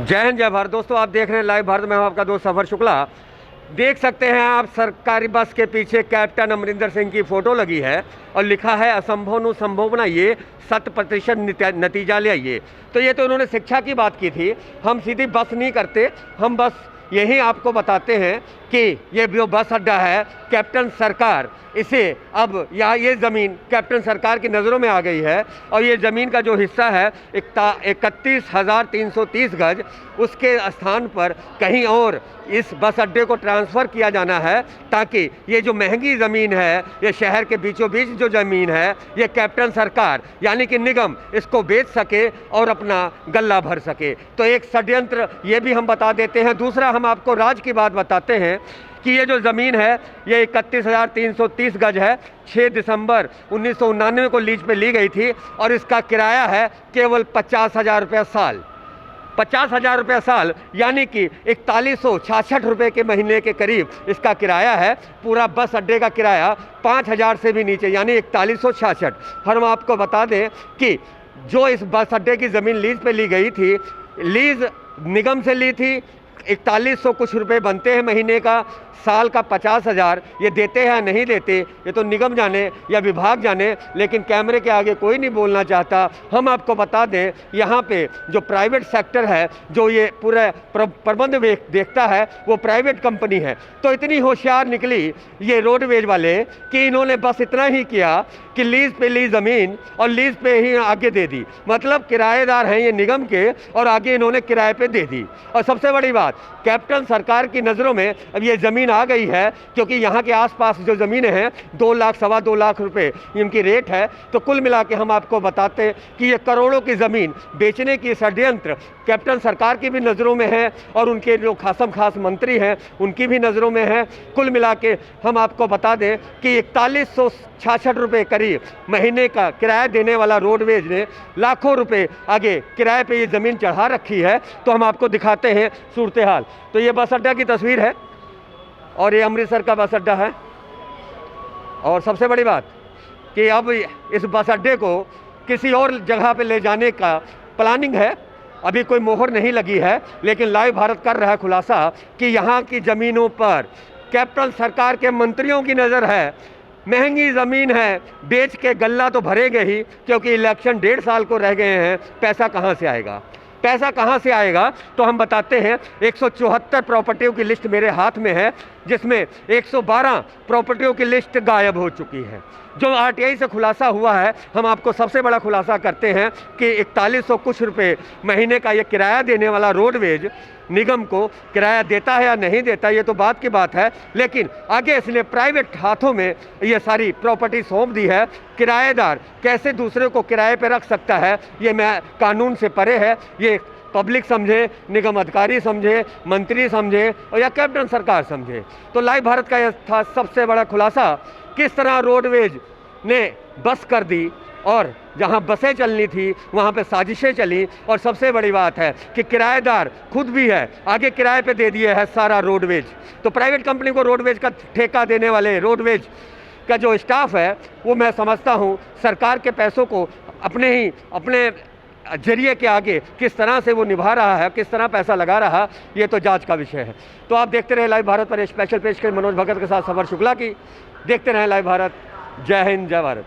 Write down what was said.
जय हिंद जय भारत। दोस्तों आप देख रहे हैं लाइव भारत में, हूं आपका दोस्त सफर शुक्ला। देख सकते हैं आप सरकारी बस के पीछे कैप्टन अमरिंदर सिंह की फ़ोटो लगी है और लिखा है असंभव नु संभव बनाइए, 100% नतीजा ले आइए। तो ये तो उन्होंने शिक्षा की बात की थी। हम सीधी बस नहीं करते, हम बस यही आपको बताते हैं कि ये जो बस अड्डा है कैप्टन सरकार, इसे अब यहाँ ये ज़मीन कैप्टन सरकार की नज़रों में आ गई है और ये ज़मीन का जो हिस्सा है 31,330 गज, उसके स्थान पर कहीं और इस बस अड्डे को ट्रांसफ़र किया जाना है ताकि ये जो महंगी ज़मीन है, ये शहर के बीचों बीच जो ज़मीन है, ये कैप्टन सरकार यानी कि निगम इसको बेच सके और अपना गल्ला भर सके। तो एक षड्यंत्र ये भी हम बता देते हैं। दूसरा हम आपको राज की बात बताते हैं कि ये जो ज़मीन है ये 31,330 गज है। 6 दिसंबर 1999 को लीज पे ली गई थी और इसका किराया है केवल 50,000 रुपये साल। 50,000 रुपये साल यानी कि 4166 रुपये के महीने के करीब इसका किराया है। पूरा बस अड्डे का किराया 5,000 से भी नीचे यानी 4166। हम आपको बता दें कि जो इस बस अड्डे की ज़मीन लीज पे ली गई थी, लीज निगम से ली थी, 4100 कुछ रुपए बनते हैं महीने का, साल का 50,000। ये देते हैं या नहीं देते ये तो निगम जाने या विभाग जाने, लेकिन कैमरे के आगे कोई नहीं बोलना चाहता। हम आपको बता दें यहाँ पे जो प्राइवेट सेक्टर है, जो ये पूरा प्रबंध देखता है, वो प्राइवेट कंपनी है। तो इतनी होशियार निकली ये रोडवेज वाले कि इन्होंने बस इतना ही किया कि लीज पे ली ज़मीन और लीज पे ही आगे दे दी। मतलब किराएदार हैं ये निगम के और आगे इन्होंने किराए पे दे दी। और सबसे बड़ी बात, कैप्टन सरकार की नज़रों में अब ये ज़मीन आ गई है क्योंकि यहाँ के आसपास जो ज़मीनें हैं 2 लाख सवा 2 लाख रुपए इनकी रेट है। तो कुल मिला के हम आपको बताते हैं कि ये करोड़ों की ज़मीन बेचने की षड्यंत्र कैप्टन सरकार की भी नज़रों में है और उनके जो खास मंत्री हैं उनकी भी नज़रों में है। कुल मिला के हम आपको बता दें कि 4166 रुपये करीब महीने का किराया देने वाला रोडवेज ने लाखों रुपए आगे किराए पे ये ज़मीन चढ़ा रखी है। तो हम आपको दिखाते हैं सूरत हाल। तो ये बस अड्डा की तस्वीर है और ये अमृतसर का बस अड्डा है। और सबसे बड़ी बात कि अब इस बस अड्डे को किसी और जगह पे ले जाने का प्लानिंग है। अभी कोई मोहर नहीं लगी है, लेकिन लाइव भारत कर रहा है खुलासा कि यहाँ की ज़मीनों पर कैप्टन सरकार के मंत्रियों की नज़र है। महंगी ज़मीन है, बेच के गल्ला तो भरेंगे ही, क्योंकि इलेक्शन 1.5 साल को रह गए हैं। पैसा कहाँ से आएगा? पैसा कहाँ से आएगा? तो हम बताते हैं। 174 प्रॉपर्टियों की लिस्ट मेरे हाथ में है, जिसमें 112 प्रॉपर्टियों की लिस्ट गायब हो चुकी है। जो आरटीआई से खुलासा हुआ है, हम आपको सबसे बड़ा खुलासा करते हैं कि 4100 कुछ रुपए महीने का ये किराया देने वाला रोडवेज निगम को किराया देता है या नहीं देता, ये तो बात की बात है। लेकिन आगे इसने प्राइवेट हाथों में ये सारी प्रॉपर्टी सौंप दी है। किराएदार कैसे दूसरे को किराए पर रख सकता है, ये मैं कानून से परे है। ये पब्लिक समझे, निगम अधिकारी समझे, मंत्री समझे और या कैप्टन सरकार समझे। तो लाइव भारत का यह था सबसे बड़ा खुलासा, किस तरह रोडवेज ने बस कर दी और जहां बसें चलनी थी वहां पे साजिशें चली। और सबसे बड़ी बात है कि किराएदार खुद भी है, आगे किराए पे दे दिए है सारा रोडवेज। तो प्राइवेट कंपनी को रोडवेज का ठेका देने वाले रोडवेज का जो स्टाफ है, वो मैं समझता हूँ सरकार के पैसों को अपने जरिए के आगे किस तरह से वो निभा रहा है, किस तरह पैसा लगा रहा, ये तो जांच का विषय है। तो आप देखते रहे लाइव भारत पर स्पेशल पेशकश मनोज भगत के साथ सफर शुक्ला की। देखते रहे लाइव भारत। जय हिंद जय भारत।